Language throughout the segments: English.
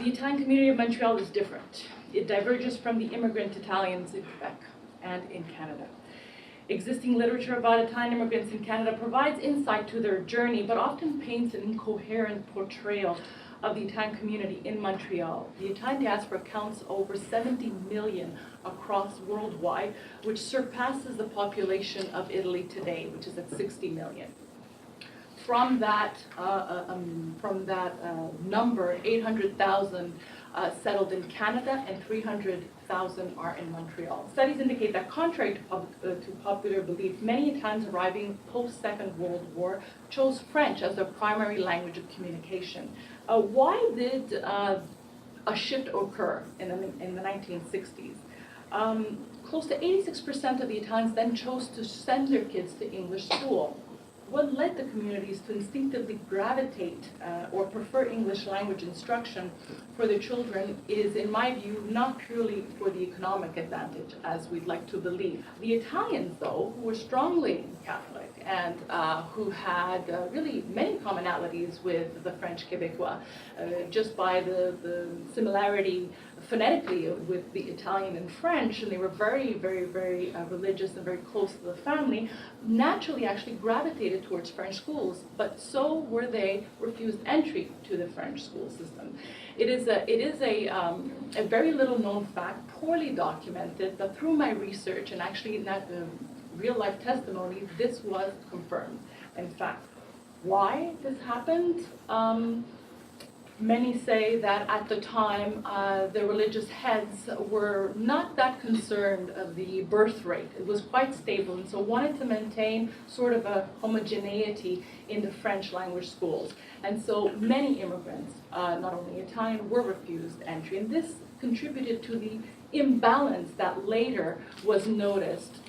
The Italian community of Montreal is different. It diverges from the immigrant Italians in Quebec and in Canada. Existing literature about Italian immigrants in Canada provides insight to their journey, but often paints an incoherent portrayal of the Italian community in Montreal. The Italian diaspora counts over 70 million across worldwide, which surpasses the population of Italy today, which is at 60 million. From that number, 800,000 settled in Canada and 300,000 are in Montreal. Studies indicate that contrary to popular belief, many Italians arriving post-Second World War chose French as their primary language of communication. Why did a shift occur in the 1960s? Close to 86% of the Italians then chose to send their kids to English school. What led the communities to instinctively gravitate or prefer English language instruction for their children is, in my view, not purely for the economic advantage, as we'd like to believe. The Italians, though, who were strongly Catholic and who had really many commonalities with the French Quebecois, just by the similarity phonetically with the Italian and French, and they were very, very, very religious and very close to the family, naturally actually gravitated towards French schools, but so were they refused entry to the French school system. It is a very little known fact, poorly documented, but through my research and actually not real life testimony, this was confirmed. In fact, why this happened? Many say that at the time, the religious heads were not that concerned of the birth rate. It was quite stable, and so wanted to maintain sort of a homogeneity in the French language schools. And so many immigrants, not only Italian, were refused entry. And this contributed to the imbalance that later was noticed.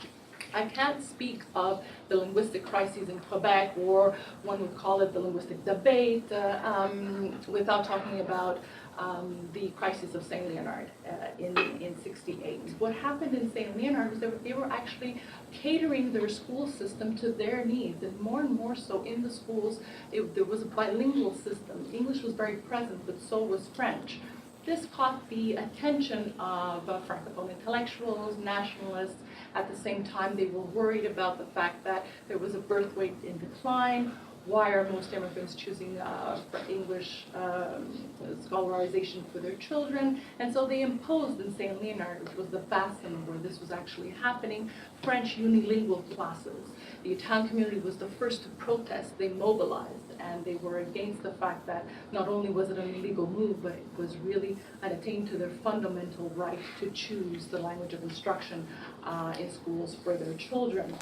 I can't speak of the linguistic crises in Quebec, or one would call it the linguistic debate, without talking about the crisis of St. Leonard in '68. What happened in St. Leonard was that they were actually catering their school system to their needs, and more so in the schools, there was a bilingual system. English was very present, but so was French. This caught the attention of Francophone intellectuals, nationalists. At the same time, they were worried about the fact that there was a birth rate in decline. Why are most immigrants choosing for English scholarization for their children? And so they imposed in St. Leonard, which was the bastion where this was actually happening, French unilingual classes. The Italian community was the first to protest. They mobilized, and they were against the fact that not only was it an illegal move, but it was really an attain to their fundamental right to choose the language of instruction in schools for their children.